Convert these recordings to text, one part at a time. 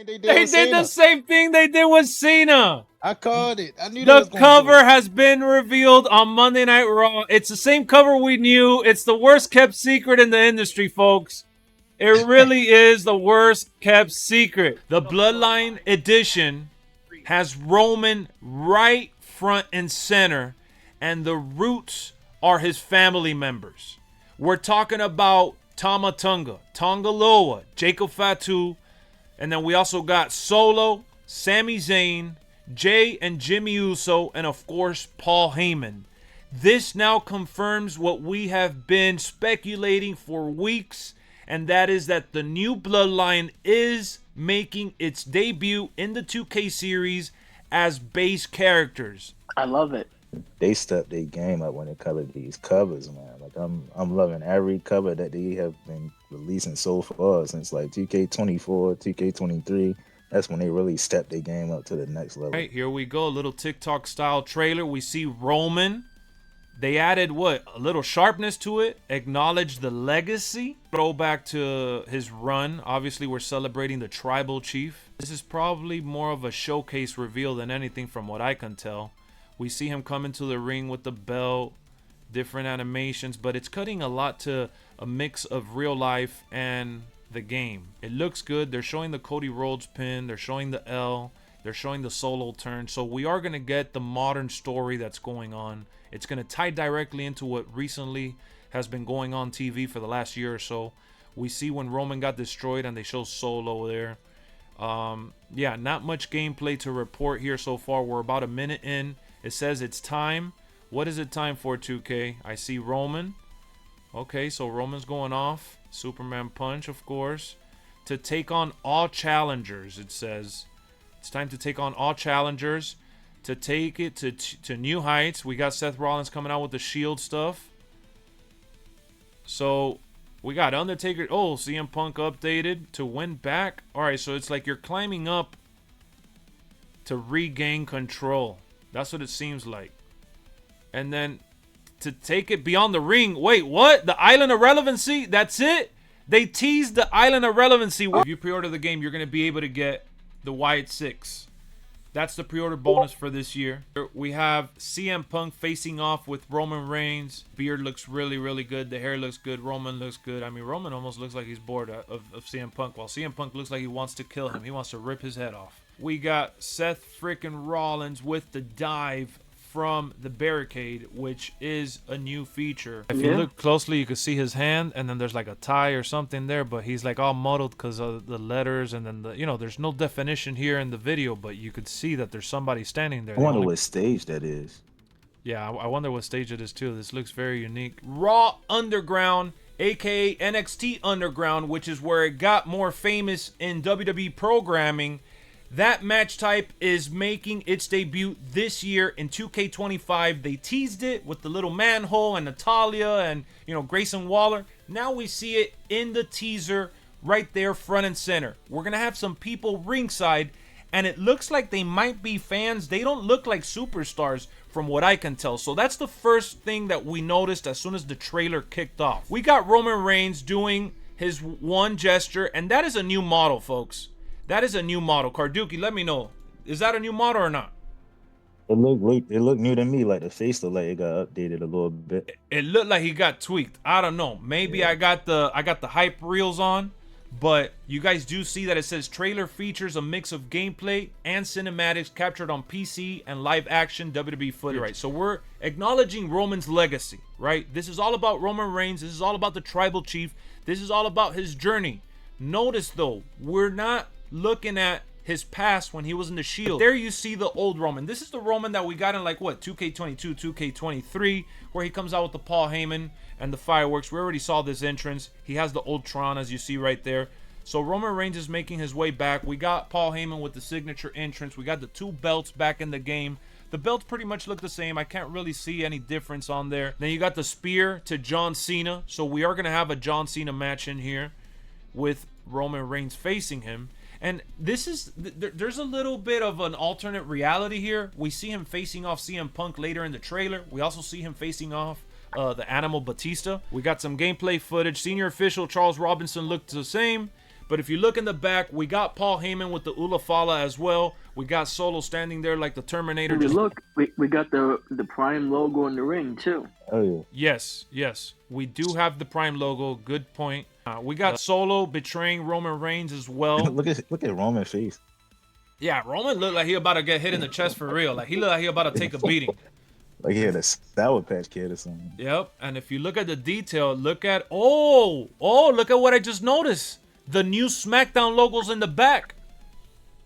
They did They with did the Cena. same thing they did with Cena. I called it. I knew they was The going to do cover it. has been revealed on Monday Night Raw. It's the same cover we knew. It's the worst kept secret in the industry, folks. It really is the worst kept secret. The Bloodline edition has Roman right front and center, and the roots are his family members. We're talking about Tama Tonga, Tonga Loa, Jacob Fatu, and then we also got Solo, Sami Zayn, Jay and Jimmy Uso, and of course, Paul Heyman. This now confirms what we have been speculating for weeks, and that is that the new Bloodline is making its debut in the 2K series as base characters. I love it. They stepped their game up when it covered these covers, man. Like I'm loving every cover that they have been releasing so far since like 2K24, 2K23. That's when they really stepped their game up to the next level. All right, here we go. A little TikTok style trailer. We see Roman. They added what? A little sharpness to it. Acknowledge the legacy. Throwback to his run. Obviously, we're celebrating the tribal chief. This is probably more of a showcase reveal than anything from what I can tell. We see him come into the ring with the belt, different animations, but it's cutting a lot to a mix of real life and the game. It looks good. They're showing the Cody Rhodes pin. They're showing the L. They're showing the solo turn. So we are going to get the modern story that's going on. It's going to tie directly into what recently has been going on TV for the last year or so. We see when Roman got destroyed and they show Solo there. Yeah, not much gameplay to report here so far. We're about a minute in. It says it's time. What is it time for, 2K? I see Roman. Okay, so Roman's going off. Superman punch, of course. To take on all challengers, it says. It's time to take on all challengers. To take it to new heights. We got Seth Rollins coming out with the Shield stuff. So, we got Undertaker. Oh, CM Punk updated to win back. Alright, so it's like you're climbing up to regain control. That's what it seems like. And then to take it beyond the ring. Wait, what? The Island of Relevancy? That's it? They teased the Island of Relevancy. If you pre-order the game, you're going to be able to get the Wyatt 6. That's the pre-order bonus for this year. We have CM Punk facing off with Roman Reigns. Beard looks really, really good. The hair looks good. Roman looks good. I mean, Roman almost looks like he's bored of CM Punk, while CM Punk looks like he wants to kill him. He wants to rip his head off. We got Seth freaking Rollins with the dive from the barricade, which is a new feature. If you look closely, you can see his hand, and then there's like a tie or something there, but he's like all muddled because of the letters, and then there's no definition here in the video, but you could see that there's somebody standing there. I wonder what stage that is. Yeah, I wonder what stage it is too. This looks very unique. Raw Underground, aka NXT Underground, which is where it got more famous in WWE programming. That match type is making its debut this year in 2K25. They teased it with the little manhole and Natalya and, Grayson Waller. Now we see it in the teaser right there front and center. We're going to have some people ringside, and it looks like they might be fans. They don't look like superstars from what I can tell. So that's the first thing that we noticed as soon as the trailer kicked off. We got Roman Reigns doing his one gesture, and that is a new model, folks. That is a new model. Carduki, let me know. Is that a new model or not? It looked new to me. Like the face looked like it got updated a little bit. It looked like he got tweaked. I don't know. Maybe yeah. I got the hype reels on, but you guys do see that it says trailer features a mix of gameplay and cinematics captured on PC and live action WWE footage. Right. So we're acknowledging Roman's legacy, right? This is all about Roman Reigns. This is all about the tribal chief. This is all about his journey. Notice though, we're not looking at his past when he was in the Shield. There you see the old Roman. This is the Roman that we got in 2K22, 2K23, where he comes out with the Paul Heyman and the fireworks. We already saw this entrance. He has the old Tron, as you see right there. So Roman Reigns is making his way back. We got Paul Heyman with the signature entrance. We got the two belts back in the game. The belts pretty much look the same. I can't really see any difference on there. Then you got the spear to John Cena. So we are going to have a John Cena match in here with Roman Reigns facing him. And this is, there's a little bit of an alternate reality here. We see him facing off CM Punk later in the trailer. We also see him facing off the Animal Batista. We got some gameplay footage. Senior official Charles Robinson looked the same, But if you look in the back, we got Paul Heyman with the Ulafala as well. We got Solo standing there like the Terminator. We got the Prime logo in the ring too. Oh yeah. Yes, we do have the Prime logo. Good point. We got Solo betraying Roman Reigns as well. look at Roman's face. Yeah, Roman looked like he about to get hit in the chest for real. Like he looked like he about to take a beating. Like he had a Sour Patch Kid or something. Yep. And if you look at the detail, look at look at what I just noticed. The new SmackDown logos in the back.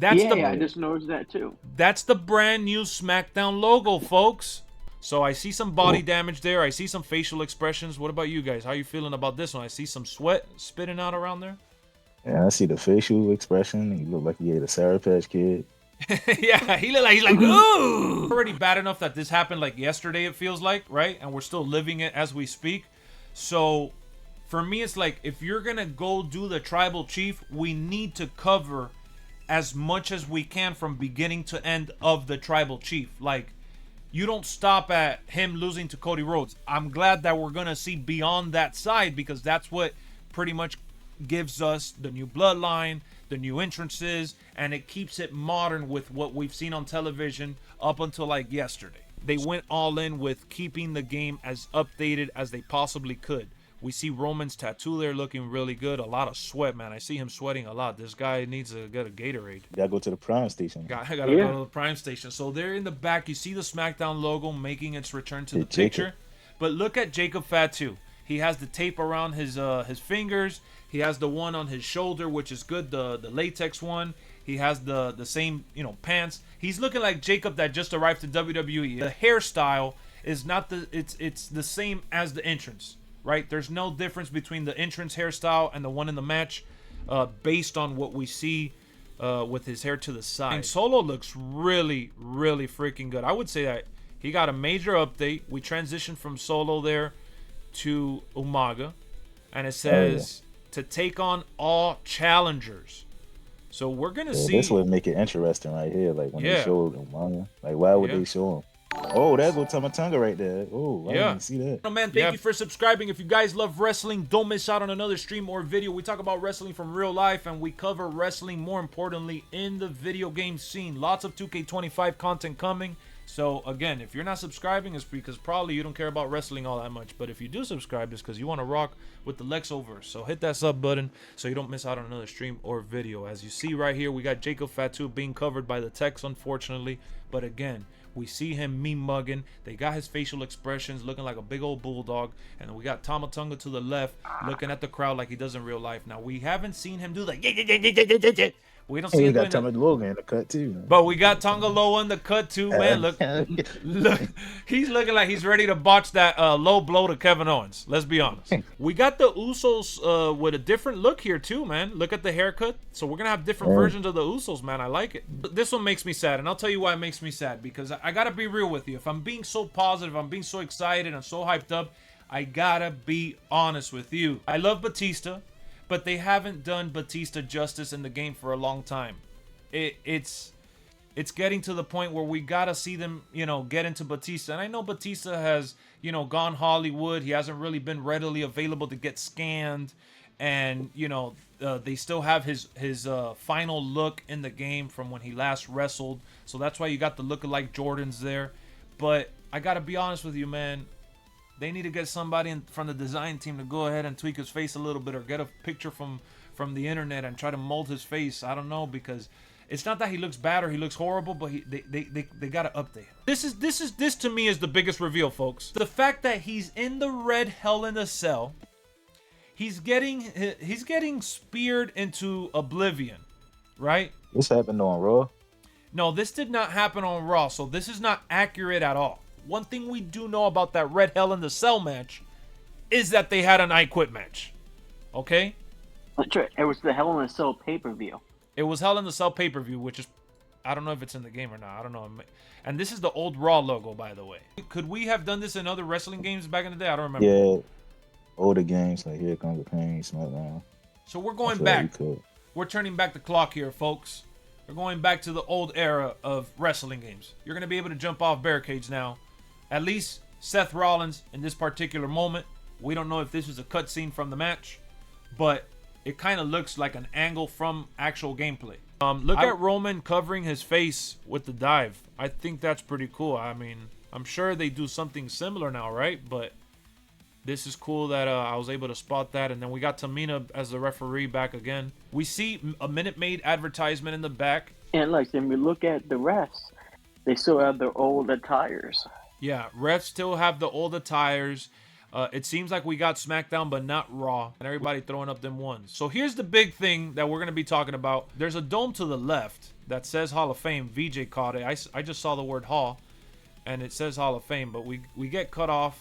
I just noticed that too. That's the brand new SmackDown logo, folks. So I see some body damage there. I see some facial expressions. What about you guys? How you feeling about this one? I see some sweat spitting out around there. Yeah, I see the facial expression. He looked like he ate a Sour Patch Kid. Yeah, he's like, ooh. Already bad enough that this happened like yesterday, it feels like, right? And we're still living it as we speak. So for me, it's like, if you're going to go do the Tribal Chief, we need to cover as much as we can from beginning to end of the Tribal Chief. Like, you don't stop at him losing to Cody Rhodes. I'm glad that we're going to see beyond that side, because that's what pretty much gives us the new bloodline, the new entrances, and it keeps it modern with what we've seen on television up until like yesterday. They went all in with keeping the game as updated as they possibly could. We see Roman's tattoo there looking really good. A lot of sweat, man. I see him sweating a lot. This guy needs to get a Gatorade. Gotta go to the Prime Station. I gotta go to the Prime Station. So there in the back, you see the SmackDown logo making its return to the picture. But look at Jacob Fatu. He has the tape around his fingers. He has the one on his shoulder, which is good, the latex one. He has the same, pants. He's looking like Jacob that just arrived to WWE. The hairstyle is not it's the same as the entrance, right? There's no difference between the entrance hairstyle and the one in the match, based on what we see with his hair to the side. And Solo looks really, really freaking good. I would say that he got a major update. We transitioned from Solo there to Umaga, and it says to take on all challengers. So we're gonna see. This would make it interesting right here. Like when they showed Umaga, like why would they show him? Oh, there go Tamatonga right there. Oh, I didn't see that. Oh, man, thank you for subscribing. If you guys love wrestling, don't miss out on another stream or video. We talk about wrestling from real life, and we cover wrestling, more importantly, in the video game scene. Lots of 2K25 content coming. So, again, if you're not subscribing, it's because probably you don't care about wrestling all that much. But if you do subscribe, it's because you want to rock with the LexxoVerse. So hit that sub button so you don't miss out on another stream or video. As you see right here, we got Jacob Fatu being covered by the text, unfortunately. But again, we see him mugging. They got his facial expressions looking like a big old bulldog. And then we got Tamatonga to the left looking at the crowd like he does in real life. Now, we haven't seen him do that. We don't see him got Tonga Loa in the cut too. But we got Tonga Loa in the cut too, man. Look, he's looking like he's ready to botch that low blow to Kevin Owens. Let's be honest. We got the Usos with a different look here too, man. Look at the haircut. So we're gonna have different versions of the Usos, man. I like it. This one makes me sad, and I'll tell you why it makes me sad. Because I gotta be real with you. If I'm being so positive, I'm being so excited, I'm so hyped up, I gotta be honest with you. I love Batista, but they haven't done Batista justice in the game for a long time. It's getting to the point where we gotta see them, get into Batista. And I know Batista has, gone Hollywood. He hasn't really been readily available to get scanned. And, they still have his final look in the game from when he last wrestled. So that's why you got the lookalike Jordans there. But I gotta be honest with you, man. They need to get somebody from the design team to go ahead and tweak his face a little bit, or get a picture from the internet and try to mold his face. I don't know, because it's not that he looks bad or he looks horrible, but they gotta update him. This to me is the biggest reveal, folks. The fact that he's in the red Hell in a Cell, he's getting speared into oblivion, right? This happened on Raw. No, this did not happen on Raw, so this is not accurate at all. One thing we do know about that Red Hell in the Cell match is that they had an I Quit match. Okay? That's right. It was the Hell in a Cell pay-per-view. It was Hell in the Cell pay-per-view, which is, I don't know if it's in the game or not. I don't know. And this is the old Raw logo, by the way. Could we have done this in other wrestling games back in the day? I don't remember. Yeah, older games like Here Comes the Pain, SmackDown. So we're going back. We're turning back the clock here, folks. We're going back to the old era of wrestling games. You're going to be able to jump off barricades now. At least Seth Rollins in this particular moment. We don't know if this was a cutscene from the match, but it kind of looks like an angle from actual gameplay. Look at Roman covering his face with the dive. I think that's pretty cool. I mean, I'm sure they do something similar now, right? But this is cool that I was able to spot that. And then we got Tamina as the referee back again. We see a Minute Maid advertisement in the back. And like, when we look at the refs, they still have their old attires. Yeah, refs still have the old attires. It seems like we got SmackDown, but not Raw. And everybody throwing up them ones. So here's the big thing that we're going to be talking about. There's a dome to the left that says Hall of Fame. VJ caught it. I just saw the word Hall. And it says Hall of Fame. But we get cut off.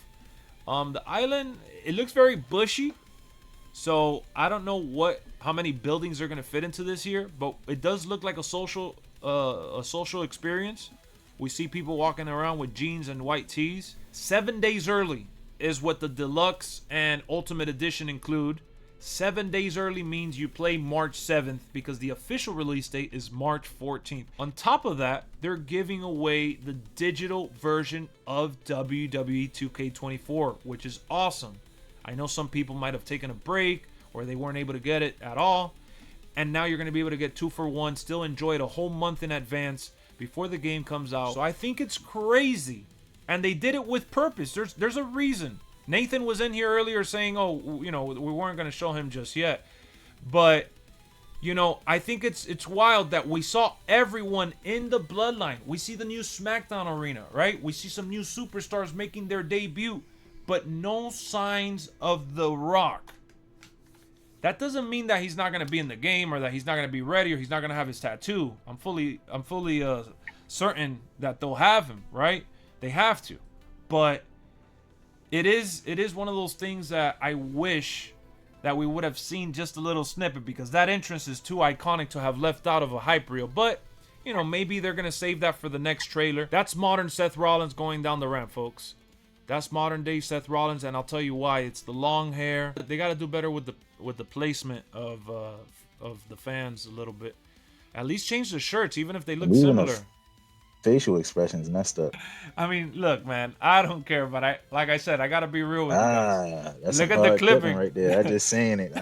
The island, it looks very bushy. So I don't know how many buildings are going to fit into this here. But it does look like a social experience. We see people walking around with jeans and white tees. 7 days early is what the Deluxe and Ultimate Edition include. 7 days early means you play March 7th because the official release date is March 14th. On top of that, they're giving away the digital version of WWE 2k24, which is awesome. I know some people might have taken a break or they weren't able to get it at all. And now you're going to be able to get 2 for 1, still enjoy it a whole month in advance before the game comes out. So I think it's crazy. And they did it with purpose. There's a reason. Nathan was in here earlier saying, oh, you know, we weren't going to show him just yet. But, you know, I think it's wild that we saw everyone in the Bloodline. We see the new SmackDown arena, right? We see some new superstars making their debut. But no signs of The Rock. That doesn't mean that he's not going to be in the game or that he's not going to be ready or he's not going to have his tattoo. I'm fully certain that they'll have him, right? They have to. But it is one of those things that I wish that we would have seen just a little snippet, because that entrance is too iconic to have left out of a hype reel. But, you know, maybe they're going to save that for the next trailer. That's modern Seth Rollins going down the ramp, folks. That's modern day Seth Rollins, and I'll tell you why. It's the long hair. They got to do better with the placement of the fans a little bit. At least change the shirts, even if they look similar. Facial expressions messed up. I mean, look, man, I don't care, but like I said, I gotta be real with you guys. That's look at the clipping right there. I just saying it.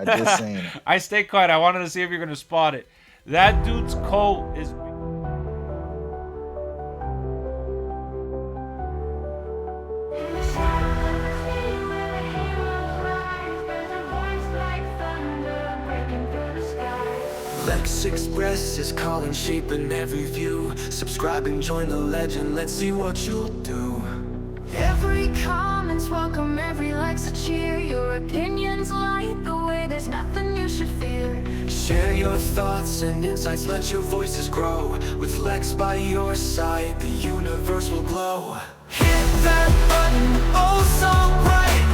I stay quiet. I wanted to see if you're gonna spot it. That dude's coat is. LexxExpress is calling, shaping every view. Subscribe and join the legend, let's see what you'll do. Every comment's welcome, every like's a cheer. Your opinions light the way, there's nothing you should fear. Share your thoughts and insights, let your voices grow. With Lexx by your side, the universe will glow.